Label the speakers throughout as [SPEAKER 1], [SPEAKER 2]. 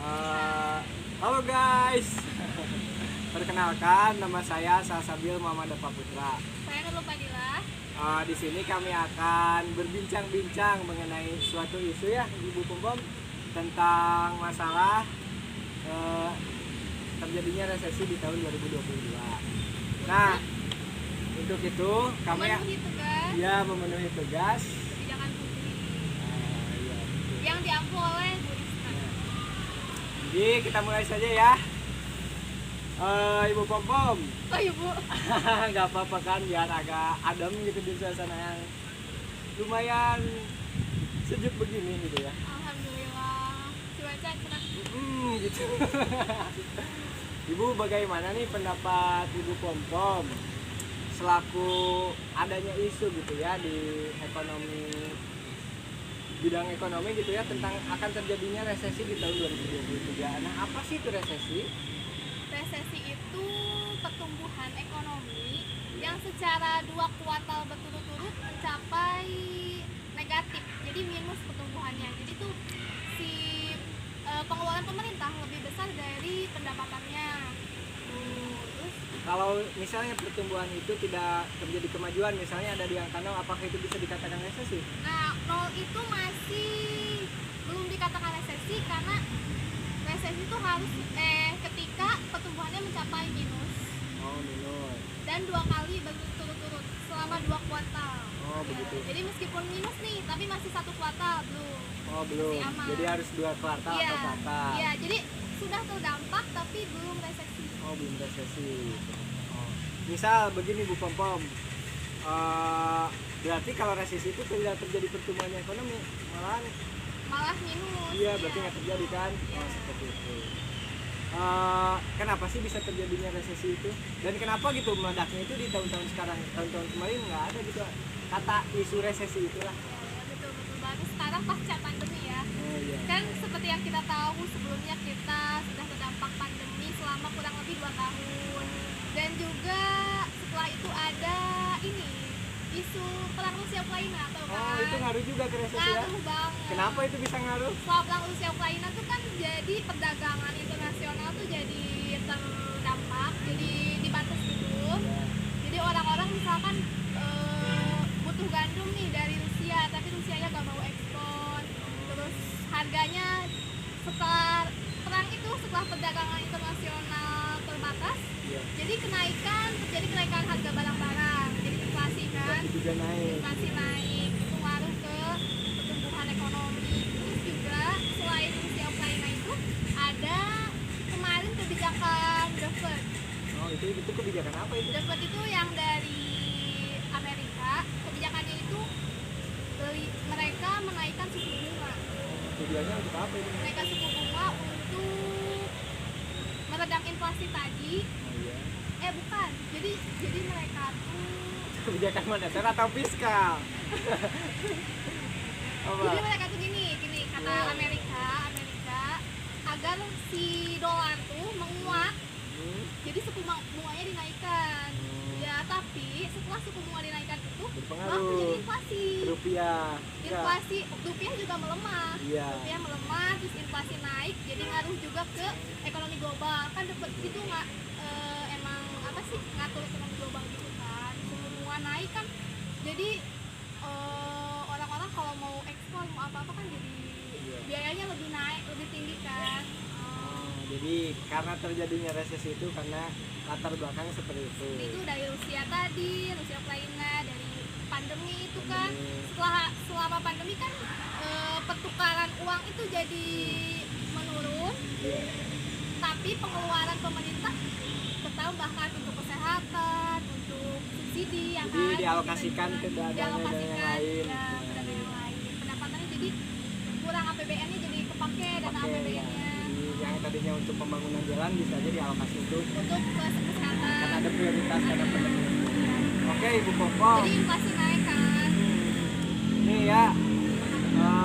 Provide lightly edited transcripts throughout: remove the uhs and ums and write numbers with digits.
[SPEAKER 1] Eh, Halo guys, perkenalkan nama saya Salsabil Muhammad Dava Putra.
[SPEAKER 2] Saya Nurul Fadilah.
[SPEAKER 1] Di sini kami akan berbincang-bincang mengenai suatu isu ya Ibu Pempom tentang masalah terjadinya resesi di tahun 2022. Nah, untuk itu kami
[SPEAKER 2] Memenuhi tugas
[SPEAKER 1] memenuhi tugas.
[SPEAKER 2] kebijakan publik
[SPEAKER 1] Iya, betul.
[SPEAKER 2] yang diampu oleh Bu Risma.
[SPEAKER 1] Jadi kita mulai saja ya. Ibu Pempom,
[SPEAKER 2] Oh iya Bu.
[SPEAKER 1] nggak apa-apa kan biar agak adem gitu di suasana yang lumayan sejuk begini gitu ya.
[SPEAKER 2] Alhamdulillah cuaca cerah.
[SPEAKER 1] Gitu. Ibu bagaimana nih pendapat Ibu Pempom selaku adanya isu gitu ya di bidang ekonomi gitu ya tentang akan terjadinya resesi di tahun 2023. Nah, apa sih itu resesi?
[SPEAKER 2] Resesi itu pertumbuhan ekonomi yang secara 2 kuartal berturut-turut mencapai negatif. Jadi minus pertumbuhannya. Jadi tuh si pengeluaran pemerintah lebih besar dari pendapatannya. Terus
[SPEAKER 1] Kalau misalnya pertumbuhan itu tidak terjadi kemajuan, misalnya ada di angka 0, apakah itu bisa dikatakan resesi?
[SPEAKER 2] nah 0 itu masih belum dikatakan resesi karena resesi itu harus ketika pertumbuhannya mencapai minus
[SPEAKER 1] Oh, minus.
[SPEAKER 2] dan 2 kali berturut-turut selama 2 kuartal.
[SPEAKER 1] Oh, begitu.
[SPEAKER 2] Jadi meskipun minus nih tapi masih 1 kuartal belum.
[SPEAKER 1] Oh, belum.
[SPEAKER 2] Masih aman.
[SPEAKER 1] Jadi harus 2 kuartal
[SPEAKER 2] Iya.
[SPEAKER 1] atau kuartal.
[SPEAKER 2] Iya, jadi sudah terdampak tapi belum resesi.
[SPEAKER 1] Oh, belum resesi. Oh. Misal begini Bu Pempom. Berarti kalau resesi itu tidak terjadi pertumbuhan ekonomi,
[SPEAKER 2] Malah minus.
[SPEAKER 1] iya berarti nggak terjadi kan?
[SPEAKER 2] Iya.
[SPEAKER 1] Oh, seperti itu. Kenapa sih bisa terjadinya resesi itu? Dan kenapa gitu meledaknya itu di tahun-tahun sekarang? Tahun-tahun kemarin nggak ada gitu kata isu resesi itulah.
[SPEAKER 2] Ya, betul baru sekarang pasca pandemi ya.
[SPEAKER 1] Oh iya.
[SPEAKER 2] Kan seperti yang kita tahu sebelumnya kita sudah terdampak pandemi selama kurang lebih 2 tahun. Dan juga setelah itu ada ini isu perang Rusia Ukraina atau
[SPEAKER 1] Oh, itu ngaruh juga ke resesi ya?
[SPEAKER 2] ngaruh banget.
[SPEAKER 1] Kenapa itu bisa ngaruh?
[SPEAKER 2] Soal perang Rusia Ukraina tuh kan jadi perdagangan internasional tuh jadi terdampak, jadi dibatas gitu. Jadi orang-orang misalkan butuh gandum nih dari Rusia, tapi Rusianya gak mau ekspor. Terus harganya setelah perang itu, setelah perdagangan internasional terbatas,
[SPEAKER 1] Iya.
[SPEAKER 2] jadi terjadi kenaikan harga barang-barang, jadi inflasi kan,
[SPEAKER 1] Itu juga naik.
[SPEAKER 2] inflasi naik, itu ngaruh ke pertumbuhan ekonomi. Terus juga selain Rusia Ukraina itu ada kemarin kebijakan The Fed.
[SPEAKER 1] Oh, itu kebijakan apa itu?
[SPEAKER 2] The Fed itu yang dari Amerika. Kebijakannya itu mereka menaikkan suku bunga.
[SPEAKER 1] Tujuannya untuk apa itu?
[SPEAKER 2] Menaikkan suku bunga untuk meredam inflasi tadi.
[SPEAKER 1] Oh iya.
[SPEAKER 2] Bukan. Jadi mereka tuh
[SPEAKER 1] Kebijakan moneter atau fiskal? Apa?
[SPEAKER 2] Jadi mereka tuh gini kata
[SPEAKER 1] Ya.
[SPEAKER 2] Amerika agar si dolar tuh menguat, jadi suku bunganya dinaikkan. Ya, tapi setelah suku bunga dinaikkan itu malah
[SPEAKER 1] Berpengaruh
[SPEAKER 2] terjadi inflasi.
[SPEAKER 1] ke rupiah.
[SPEAKER 2] Inflasi rupiah juga melemah.
[SPEAKER 1] Iya.
[SPEAKER 2] Rupiah melemah, terus inflasi naik, jadi ngaruh juga ke ekonomi global. Kan dapat itu nggak emang apa sih ngatur ekonomi global gitu kan. Suku bunga naik kan, jadi orang-orang kalau mau ekspor mau apa-apa kan jadi
[SPEAKER 1] Iya.
[SPEAKER 2] biayanya lebih naik, lebih tinggi kan.
[SPEAKER 1] Jadi karena terjadinya resesi itu karena latar belakang seperti itu.
[SPEAKER 2] Itu dari Rusia tadi, Rusia Ukraina, dari pandemi itu kan.
[SPEAKER 1] Pandemi.
[SPEAKER 2] Selama pandemi kan pertukaran uang itu jadi menurun,
[SPEAKER 1] Iya.
[SPEAKER 2] tapi pengeluaran pemerintah bertambah kan untuk kesehatan, untuk subsidi ya
[SPEAKER 1] Jadi
[SPEAKER 2] kan.
[SPEAKER 1] dialokasikan ke dana yang
[SPEAKER 2] Dialokasikan,
[SPEAKER 1] lain.
[SPEAKER 2] ya, ke dana yang lain. Pendapatannya jadi kurang, APBN-nya jadi kepake dana
[SPEAKER 1] Oke, ya.
[SPEAKER 2] APBN-nya
[SPEAKER 1] Jadi yang tadinya untuk pembangunan jalan bisa aja dialokasi itu
[SPEAKER 2] untuk kesehatan.
[SPEAKER 1] karena ada prioritas karena pandemi. Oke, Ibu Pempom.
[SPEAKER 2] Jadi inflasi naik kan.
[SPEAKER 1] Ini ya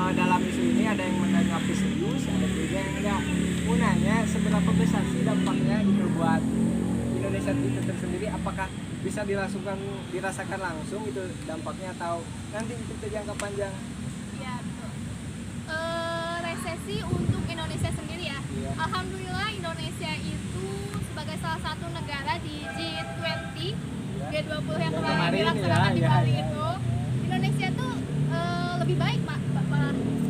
[SPEAKER 1] dalam isu ini ada yang menanggapi serius, ada juga yang enggak. Mau nanya seberapa besar sih dampaknya gitu buat Indonesia itu tersendiri? Apakah bisa dirasakan langsung itu dampaknya atau nanti itu jangka panjang?
[SPEAKER 2] Iya betul. Resesi untuk Indonesia sendiri ya.
[SPEAKER 1] Iya.
[SPEAKER 2] Alhamdulillah Indonesia itu sebagai salah satu negara di G20, G20 yang kemarin dilaksanakan di Bali itu, Indonesia tuh lebih baik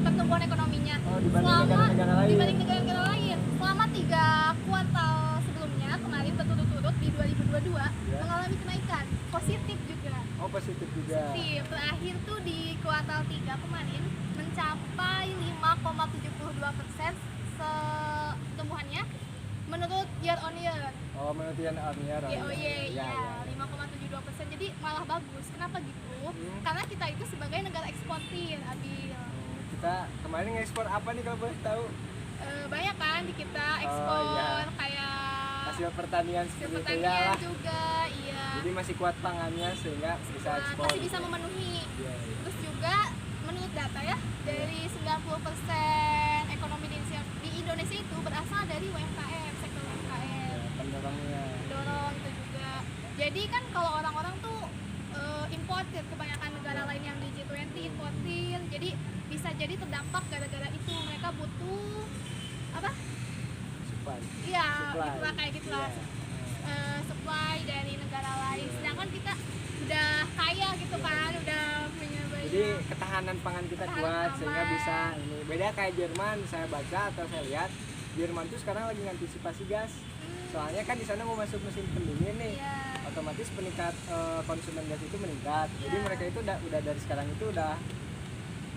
[SPEAKER 2] pertumbuhan ekonominya dibanding negara-negara lain. Selama 3 kuartal sebelumnya kemarin berturut-turut di 2022 mengalami kenaikan positif juga.
[SPEAKER 1] Positif juga.
[SPEAKER 2] Positif. Terakhir tuh di kuartal 3 kemarin mencapai 5,72% pertumbuhannya menurut year on year.
[SPEAKER 1] Menurut year on year.
[SPEAKER 2] Iya, 5,72%. Jadi malah bagus. Kenapa gitu? Karena kita itu sebagai negara eksportir, Abil.
[SPEAKER 1] Kita kemarin ngekspor apa nih kalau boleh tahu?
[SPEAKER 2] Banyak kan di kita ekspor kayak
[SPEAKER 1] hasil pertanian seperti itu
[SPEAKER 2] pertanian
[SPEAKER 1] ya.
[SPEAKER 2] juga, iya.
[SPEAKER 1] Jadi masih kuat pangannya sehingga bisa ekspor.
[SPEAKER 2] Masih bisa memenuhi.
[SPEAKER 1] Iya.
[SPEAKER 2] Terus juga menurut data ya, dari 90% ekonomi di Indonesia itu berasal dari UMKM, sektor UMKM.
[SPEAKER 1] Pendorongnya.
[SPEAKER 2] Dorong itu juga. Jadi kan kalau orang-orang tuh importir, kebanyakan negara lain yang di G20 importir. Jadi bisa jadi terdampak gara-gara itu. Mereka butuh apa?
[SPEAKER 1] Supply.
[SPEAKER 2] Iya, gitulah kayak gitulah.
[SPEAKER 1] Iya.
[SPEAKER 2] Supply dari negara lain. Sedangkan kita udah kaya gitu kan, udah punya banyak.
[SPEAKER 1] Jadi ketahanan pangan kita kuat sehingga bisa ini. Beda kayak Jerman, saya baca atau saya lihat Jerman tuh sekarang lagi ngantisipasi gas. Soalnya kan di sana mau masuk musim pendingin nih.
[SPEAKER 2] Iya.
[SPEAKER 1] Otomatis peningkat konsumen gas itu meningkat. Jadi
[SPEAKER 2] Iya.
[SPEAKER 1] mereka itu udah dari sekarang itu udah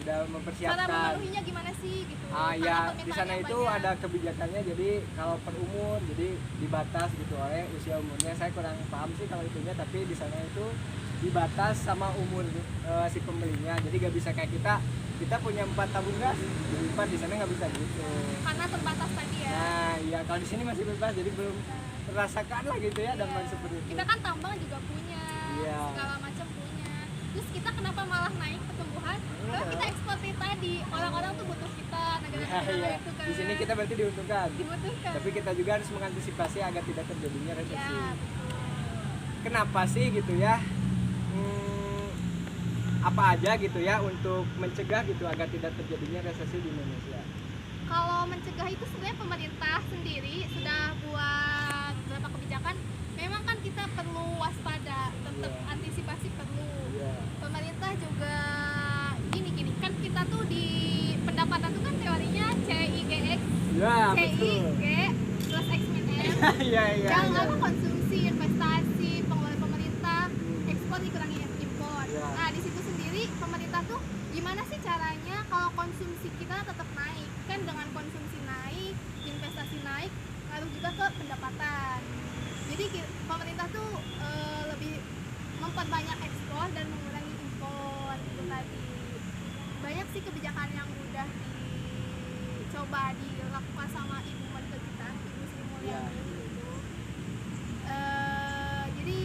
[SPEAKER 2] Cara
[SPEAKER 1] mempersiapkan.
[SPEAKER 2] memenuhinya gimana sih gitu?
[SPEAKER 1] Ya di sana itu ada kebijakannya, jadi kalau per umur jadi dibatas gitu oleh usia umurnya. Saya kurang paham sih kalau itunya, tapi di sana itu dibatas sama umur si pembelinya. Jadi gak bisa kayak kita punya 4 tabung gas, jadi 4 di sana nggak bisa gitu.
[SPEAKER 2] Karena terbatas tadi ya.
[SPEAKER 1] Nah iya, kalau di sini masih bebas, jadi belum terasakan lah gitu ya dampak seperti itu.
[SPEAKER 2] Kita kan tambang juga punya,
[SPEAKER 1] Iya.
[SPEAKER 2] segala macam punya. Terus kita kenapa malah naik pertumbuhan? Karena kita eksportir tadi, orang-orang tuh butuh kita, negara-negara
[SPEAKER 1] Iya.
[SPEAKER 2] itu kan.
[SPEAKER 1] Di sini kita berarti diuntungkan.
[SPEAKER 2] dibutuhkan.
[SPEAKER 1] Tapi kita juga harus mengantisipasi agar tidak terjadinya resesi.
[SPEAKER 2] Ya, betul.
[SPEAKER 1] Kenapa sih gitu ya? Apa aja gitu ya untuk mencegah gitu agar tidak terjadinya resesi di Indonesia?
[SPEAKER 2] Kalau mencegah itu sebenarnya pemerintah sendiri sudah buat beberapa kebijakan. Memang kan kita perlu waspada, tetap antisipasi perlu. Pemerintah juga gini kan kita tuh di pendapatan tuh kan teorinya CIGX,
[SPEAKER 1] Ya,
[SPEAKER 2] CI,
[SPEAKER 1] betul.
[SPEAKER 2] G plus X min M.
[SPEAKER 1] Iya.
[SPEAKER 2] Yang apa konsumsi, investasi, pengeluaran pemerintah, ekspor dikurangi impor.
[SPEAKER 1] Ya.
[SPEAKER 2] Nah di situ sendiri pemerintah tuh gimana sih caranya kalau konsumsi kita tetap naik? Kan dengan konsumsi naik, investasi naik, ngaruh juga ke pendapatan. Jadi pemerintah tuh lebih memperbanyak ekspor dan mengurangi impor itu tadi. Banyak sih kebijakan yang udah dicoba dilakukan sama Ibu Menteri kita, Ibu Sri Mulyani gitu. Jadi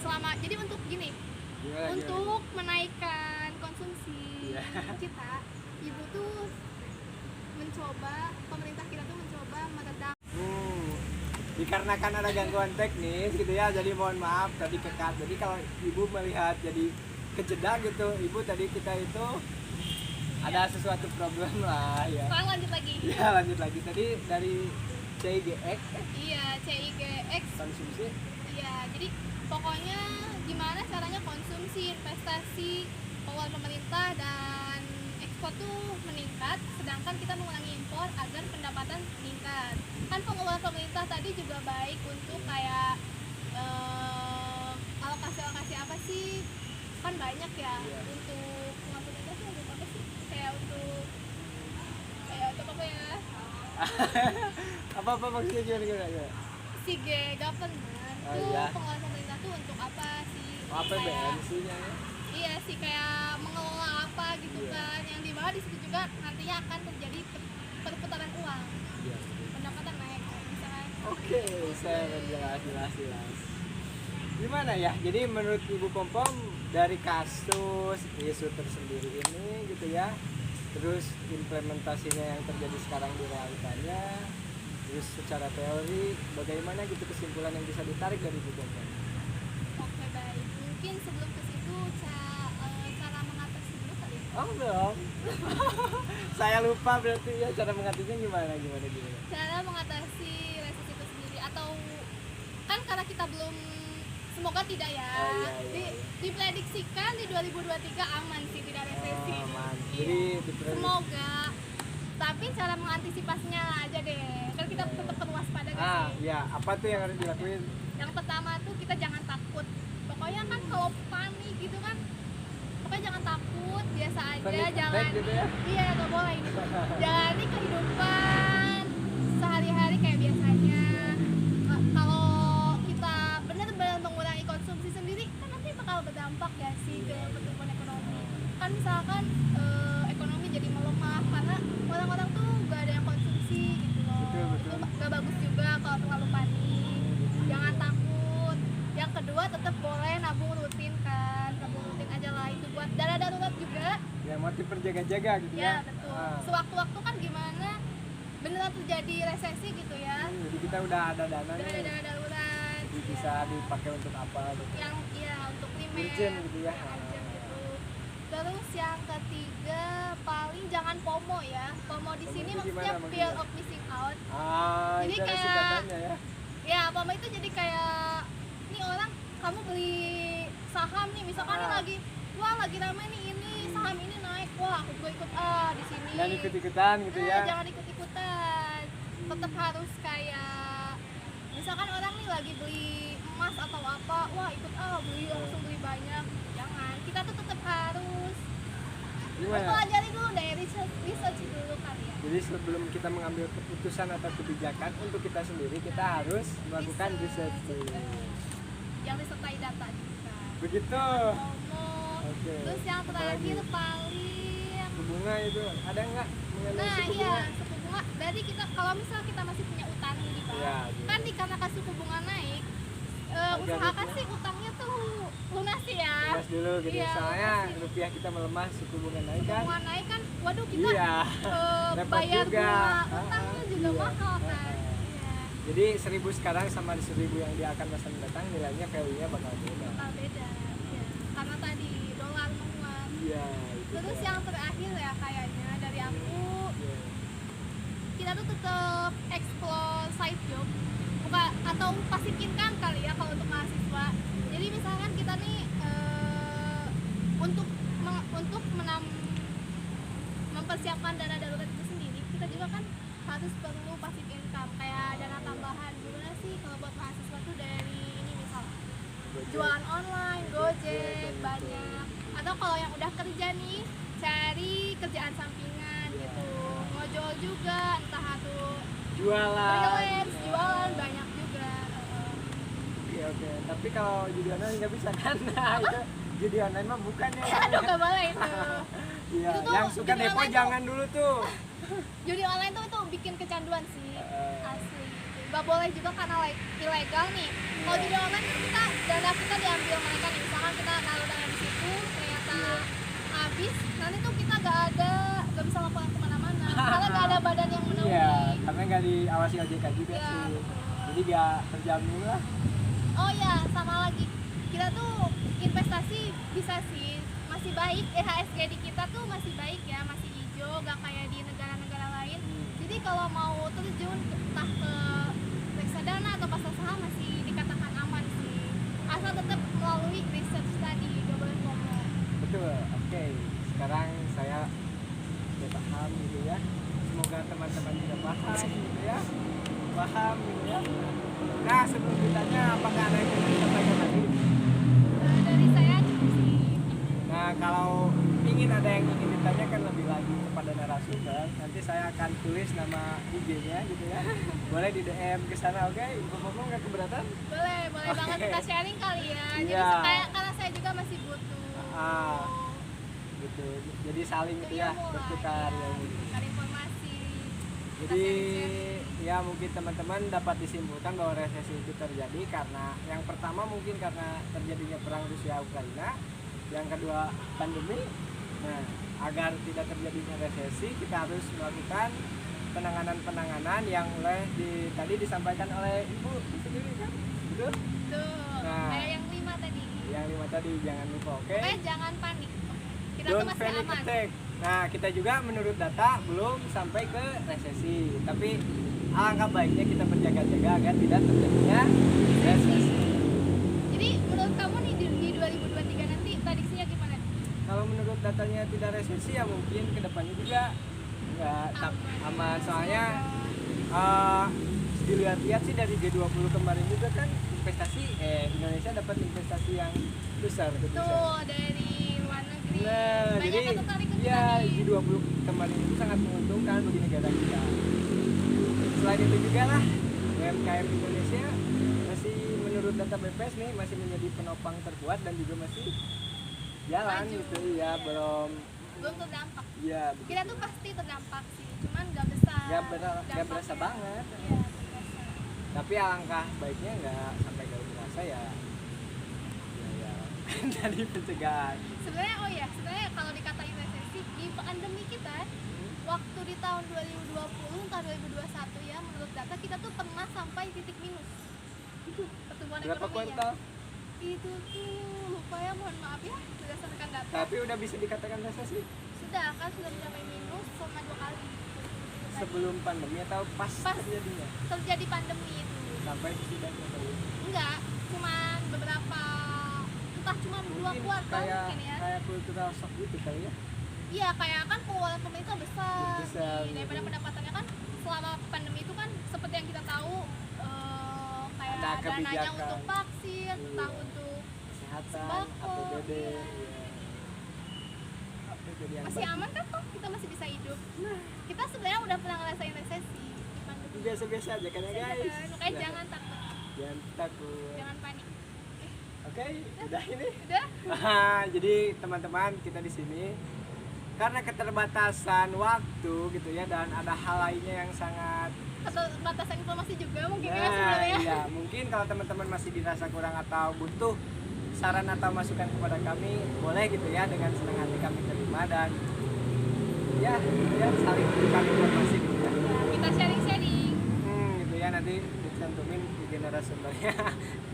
[SPEAKER 2] selama jadi untuk gini, untuk menaikkan konsumsi kita, Ibu tuh pemerintah kita tuh mencoba meredam.
[SPEAKER 1] Dikarenakan ada gangguan teknis gitu ya, jadi mohon maaf tadi kekat. Jadi kalau ibu melihat jadi kejeda gitu, ibu tadi kita itu ada sesuatu problem lah ya.
[SPEAKER 2] Sekarang lanjut lagi.
[SPEAKER 1] Ya lanjut lagi tadi dari CIGX.
[SPEAKER 2] Iya, CIGX.
[SPEAKER 1] Konsumsi.
[SPEAKER 2] Iya, jadi pokoknya gimana caranya konsumsi, investasi, pengeluaran pemerintah dan ekspor tuh meningkat, sedangkan kita mengurangi impor agar pendapatan meningkat. Kan pengeluaran pemerintah tadi juga baik untuk kayak alokasi apa sih, kan banyak ya. Untuk pengeluaran pemerintah sih untuk apa sih, kayak untuk apa ya
[SPEAKER 1] apa maksudnya gimana?
[SPEAKER 2] si government tuh pengeluaran pemerintah tuh untuk apa sih?
[SPEAKER 1] APBN sih ya.
[SPEAKER 2] Iya sih, kayak mengelola apa gitu kan, yang di bawah di situ juga nantinya akan terjadi perputaran uang, pendapatan naik bisa kan.
[SPEAKER 1] Oke, saya jelas. Gimana ya? Jadi menurut Ibu Pompom dari kasus isu tersendiri ini gitu ya, terus implementasinya yang terjadi sekarang di realitanya, terus secara teori bagaimana gitu kesimpulan yang bisa ditarik dari Ibu Pompom?
[SPEAKER 2] Oke baik, mungkin sebelum ke situ cara mengatasi dulu kali ya.
[SPEAKER 1] Oh belum. Saya lupa berarti ya cara mengatasinya gimana.
[SPEAKER 2] Cara mengatasi resesi itu sendiri atau kan karena kita belum, semoga tidak ya. Diprediksikan di 2023 aman sih, tidak resesi.
[SPEAKER 1] Aman.
[SPEAKER 2] Iya.
[SPEAKER 1] Jadi
[SPEAKER 2] Semoga. Tapi cara mengantisipasinya aja deh. Kan kita tetap perlu waspada gak sih?
[SPEAKER 1] ya apa tuh yang harus dilakuin?
[SPEAKER 2] Yang pertama tuh kita jangan takut. Pokoknya kan kalau panik gitu kan, pokoknya jangan takut, biasa aja
[SPEAKER 1] Panik attack
[SPEAKER 2] jalan.
[SPEAKER 1] gitu ya?
[SPEAKER 2] Iya, nggak boleh gitu. Jalani kehidupan sehari-hari kayak biasanya. Kalau kita benar-benar mengurangi konsumsi sendiri, kan nanti bakal berdampak ya sih ke pertumbuhan ekonomi. Kan misalkan ekonomi jadi melemah karena orang-orang tuh gak ada yang konsumsi gitu loh.
[SPEAKER 1] Betul.
[SPEAKER 2] Itu gak bagus juga kalau terlalu panik. Jangan takut. Yang kedua tetap boleh nabung rutin kan. Nabung rutin aja lah, itu buat dana darurat juga.
[SPEAKER 1] Ya motif berjaga-jaga gitu ya.
[SPEAKER 2] Ya betul. Sewaktu-waktu kan gimana beneran terjadi resesi gitu ya.
[SPEAKER 1] Jadi kita udah ada dana
[SPEAKER 2] Udah ada
[SPEAKER 1] nih.
[SPEAKER 2] dana darurat.
[SPEAKER 1] Jadi bisa dipakai untuk apa gitu.
[SPEAKER 2] Yang iya untuk primer.
[SPEAKER 1] Urgent gitu ya.
[SPEAKER 2] Urgent gitu. Terus yang ketiga paling jangan FOMO ya. FOMO di
[SPEAKER 1] FOMO
[SPEAKER 2] sini
[SPEAKER 1] itu
[SPEAKER 2] maksudnya
[SPEAKER 1] gimana
[SPEAKER 2] fear
[SPEAKER 1] maksudnya?
[SPEAKER 2] of missing out.
[SPEAKER 1] Jadi
[SPEAKER 2] Jadi
[SPEAKER 1] itu ada
[SPEAKER 2] kayak-
[SPEAKER 1] singkatannya ya.
[SPEAKER 2] Ya, FOMO itu jadi kayak ini orang kamu beli saham nih, misalkan nih lagi wah lagi rame nih ini saham ini naik, wah aku juga ikut di sini.
[SPEAKER 1] Dan ikut-ikutan gitu ya.
[SPEAKER 2] Jangan ikut-ikutan. Tetap harus kayak misalkan orang nih lagi beli emas atau apa, wah ikut beli langsung beli banyak. Jangan. Kita tuh tetap harus
[SPEAKER 1] Gimana?
[SPEAKER 2] pelajari dulu dari research dulu kan ya.
[SPEAKER 1] Jadi sebelum kita mengambil keputusan atau kebijakan untuk kita sendiri, kita harus melakukan research dulu.
[SPEAKER 2] Yang disertai data juga.
[SPEAKER 1] Begitu.
[SPEAKER 2] FOMO.
[SPEAKER 1] Oke.
[SPEAKER 2] Terus yang terakhir
[SPEAKER 1] Apalagi?
[SPEAKER 2] paling
[SPEAKER 1] Suku bunga itu ada nggak mengenai
[SPEAKER 2] nah
[SPEAKER 1] suku
[SPEAKER 2] iya
[SPEAKER 1] bunga?
[SPEAKER 2] suku bunga. Berarti kita kalau misalnya kita masih punya utang nih di bank,
[SPEAKER 1] Iya, iya.
[SPEAKER 2] kan dikarenakan suku bunga naik,
[SPEAKER 1] Agar
[SPEAKER 2] usahakan
[SPEAKER 1] rupiah.
[SPEAKER 2] sih utangnya tuh lunasi ya.
[SPEAKER 1] Lunas dulu gitu.
[SPEAKER 2] Iya,
[SPEAKER 1] Soalnya
[SPEAKER 2] lunasi.
[SPEAKER 1] rupiah kita melemah, suku bunga naik
[SPEAKER 2] Suku
[SPEAKER 1] kan.
[SPEAKER 2] bunga naik kan, waduh kita
[SPEAKER 1] Iya. Repot
[SPEAKER 2] bayar
[SPEAKER 1] juga.
[SPEAKER 2] bunga utangnya juga
[SPEAKER 1] Iya.
[SPEAKER 2] mahal kan. Iya,
[SPEAKER 1] Jadi 1.000 sekarang sama 1.000 yang dia akan masa mendatang nilainya value-nya bakal beda.
[SPEAKER 2] bakal beda. Iya. Karena tadi dolar menguat.
[SPEAKER 1] Iya. Itu
[SPEAKER 2] Terus
[SPEAKER 1] dia.
[SPEAKER 2] yang terakhir ya kayaknya dari aku,
[SPEAKER 1] Iya.
[SPEAKER 2] kita tuh tetap explore side job bukan atau passive income kali ya kalau untuk mahasiswa. Jadi misalkan kita nih untuk mempersiapkan dana darurat itu sendiri, kita juga kan harus perlu passive income kayak dana tambahan. Gimana sih kalau buat mahasiswa tuh dari ini misal jualan online, Gojek banyak, atau kalau yang udah kerja nih cari kerjaan sampingan gitu, ngojol juga, entah itu
[SPEAKER 1] Jualan.
[SPEAKER 2] freelance, jualan banyak juga.
[SPEAKER 1] Iya oke. Tapi kalau judi online nggak bisa kan? Nah, itu judi online mah bukan ya.
[SPEAKER 2] Aduh gak boleh itu.
[SPEAKER 1] Iya.
[SPEAKER 2] Itu tuh
[SPEAKER 1] Yang suka
[SPEAKER 2] judi
[SPEAKER 1] depo
[SPEAKER 2] online tuh-
[SPEAKER 1] jangan dulu tuh.
[SPEAKER 2] Judi online tuh itu bikin kecanduan sih,
[SPEAKER 1] Eh.
[SPEAKER 2] asli. Gak boleh juga karena ilegal nih. Kalau judi online kan kita dana kita diambil mereka nih, misalkan kita naruh dana di situ ternyata habis, nanti tuh kita gak bisa laporan kemana-mana karena gak ada badan yang menaungi.
[SPEAKER 1] Iya. Karena nggak diawasi OJK juga
[SPEAKER 2] Iya,
[SPEAKER 1] sih.
[SPEAKER 2] betul.
[SPEAKER 1] Jadi nggak terjamin lah.
[SPEAKER 2] Oh ya, sama lagi. Kita tuh investasi bisa sih masih baik, EHSG di kita tuh masih baik ya, masih hijau, gak kayak di negara-negara lain. Jadi kalau mau terjun entah ke reksadana atau pasar saham masih dikatakan aman sih. Asal tetap melalui research tadi, gak boleh FOMO.
[SPEAKER 1] Betul. Oke. Sekarang saya sudah paham gitu ya. Semoga teman-teman juga paham gitu ya. Paham gitu ya. Nah sebelum ditanya apakah ada yang ingin disampaikan lagi?
[SPEAKER 2] Dari saya cukup sih.
[SPEAKER 1] Nah kalau ingin ada yang ingin ditanyakan lebih lagi kepada narasumber, nanti saya akan tulis nama IG-nya gitu ya. Boleh di DM ke sana, oke? Ngomong nggak keberatan?
[SPEAKER 2] Boleh banget
[SPEAKER 1] Oke.
[SPEAKER 2] kita sharing kali ya. Jadi
[SPEAKER 1] Iya.
[SPEAKER 2] karena saya juga masih butuh.
[SPEAKER 1] Ah. Gitu. Jadi saling gitu ya, bertukar
[SPEAKER 2] ya,
[SPEAKER 1] ilmu.
[SPEAKER 2] bertukar informasi.
[SPEAKER 1] Jadi ya mungkin teman-teman dapat disimpulkan bahwa resesi itu terjadi karena yang pertama mungkin karena terjadinya perang Rusia Ukraina, yang kedua pandemi. Nah, agar tidak terjadinya resesi kita harus melakukan penanganan yang tadi disampaikan oleh Ibu sendiri kan, betul?
[SPEAKER 2] Tuh,
[SPEAKER 1] Nah.
[SPEAKER 2] kayak yang 5 tadi.
[SPEAKER 1] Yang 5 tadi jangan lupa, oke?
[SPEAKER 2] Jangan panik. kita tuh
[SPEAKER 1] Don't
[SPEAKER 2] masih
[SPEAKER 1] panic
[SPEAKER 2] aman.
[SPEAKER 1] attack. Nah, kita juga menurut data belum sampai ke resesi. Tapi alangkah baiknya kita berjaga-jaga agar tidak terjadinya resesi.
[SPEAKER 2] Jadi menurut kamu nih di 2023 nanti prediksinya gimana?
[SPEAKER 1] Kalau menurut datanya tidak resesi ya mungkin kedepannya juga nggak aman. Soalnya dilihat-lihat sih dari G20 kemarin juga kan Indonesia dapat investasi yang besar gitu.
[SPEAKER 2] Tuh dari luar negeri.
[SPEAKER 1] Nah,
[SPEAKER 2] Banyak
[SPEAKER 1] jadi
[SPEAKER 2] yang tertarik ke kita
[SPEAKER 1] ya
[SPEAKER 2] nih.
[SPEAKER 1] G20 kemarin itu sangat menguntungkan bagi negara kita. Selain itu juga lah UMKM Indonesia masih menurut data BPS nih masih menjadi penopang terkuat dan juga masih jalan
[SPEAKER 2] Maju,
[SPEAKER 1] gitu ya,
[SPEAKER 2] iya.
[SPEAKER 1] belum
[SPEAKER 2] terdampak.
[SPEAKER 1] ya
[SPEAKER 2] Kita tuh pasti terdampak sih, cuman nggak besar.
[SPEAKER 1] nggak berasa
[SPEAKER 2] dampaknya.
[SPEAKER 1] banget.
[SPEAKER 2] Iya, nggak berasa.
[SPEAKER 1] Tapi alangkah baiknya nggak sampai gak berasa ya dari pencegahan.
[SPEAKER 2] Sebenarnya kalau dikatain resesi di pandemi kita waktu di tahun 2020 tahun 2021 ya, menurut data kita tuh pernah sampai titik minus pertumbuhan
[SPEAKER 1] Berapa
[SPEAKER 2] ekonominya.
[SPEAKER 1] kuartal?
[SPEAKER 2] Itu tuh lupa ya, mohon maaf ya berdasarkan data.
[SPEAKER 1] Tapi udah bisa dikatakan resesi
[SPEAKER 2] Sudah mencapai minus selama 2 kali
[SPEAKER 1] sebelum pandemi atau pas
[SPEAKER 2] Pas.
[SPEAKER 1] terjadinya
[SPEAKER 2] terjadi pandemi itu.
[SPEAKER 1] sampai setidaknya
[SPEAKER 2] Enggak, cuman beberapa, entah cuman 2
[SPEAKER 1] mungkin
[SPEAKER 2] kuartal
[SPEAKER 1] kayak
[SPEAKER 2] mungkin ya.
[SPEAKER 1] kayak cultural shock gitu kali ya.
[SPEAKER 2] Iya, kayak kan pengeluaran pemerintah besar,
[SPEAKER 1] Besar,
[SPEAKER 2] nih, daripada
[SPEAKER 1] gitu.
[SPEAKER 2] pendapatannya kan selama pandemi itu kan seperti yang kita tahu kayak
[SPEAKER 1] Ada
[SPEAKER 2] dananya
[SPEAKER 1] kebijakan.
[SPEAKER 2] untuk vaksin,
[SPEAKER 1] Iya.
[SPEAKER 2] entah untuk
[SPEAKER 1] Kesehatan,
[SPEAKER 2] Sembako,
[SPEAKER 1] APBD
[SPEAKER 2] iya.
[SPEAKER 1] ya. APBD yang
[SPEAKER 2] masih
[SPEAKER 1] bagus.
[SPEAKER 2] aman kan kok, kita masih bisa hidup. Kita sebenarnya udah pernah ngerasain resesi di pandemi.
[SPEAKER 1] Biasa-biasa aja kan ya guys.
[SPEAKER 2] Makanya
[SPEAKER 1] Ya.
[SPEAKER 2] jangan takut,
[SPEAKER 1] Jangan takut.
[SPEAKER 2] jangan panik.
[SPEAKER 1] Oke, udah ini.
[SPEAKER 2] Udah?
[SPEAKER 1] Jadi teman-teman kita di sini karena keterbatasan waktu gitu ya dan ada hal lainnya yang sangat
[SPEAKER 2] Atau batasan informasi juga mungkin ya
[SPEAKER 1] nah,
[SPEAKER 2] sebenarnya.
[SPEAKER 1] iya, mungkin kalau teman-teman masih dirasa kurang atau butuh saran atau masukan kepada kami boleh gitu ya, dengan senang hati kami terima dan ya saling berikan informasi gitu ya.
[SPEAKER 2] Kita sharing-sharing.
[SPEAKER 1] Gitu ya, nanti dicantumin di narasumbernya.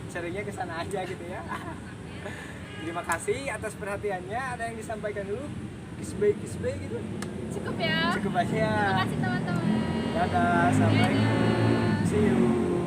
[SPEAKER 1] Sharingnya ke sana aja gitu ya. Terima kasih atas perhatiannya. Ada yang disampaikan dulu? Kisbay gitu.
[SPEAKER 2] Cukup ya.
[SPEAKER 1] Cukup aja.
[SPEAKER 2] Terima kasih teman-teman.
[SPEAKER 1] Dadah, sampai
[SPEAKER 2] Dadah.
[SPEAKER 1] see you.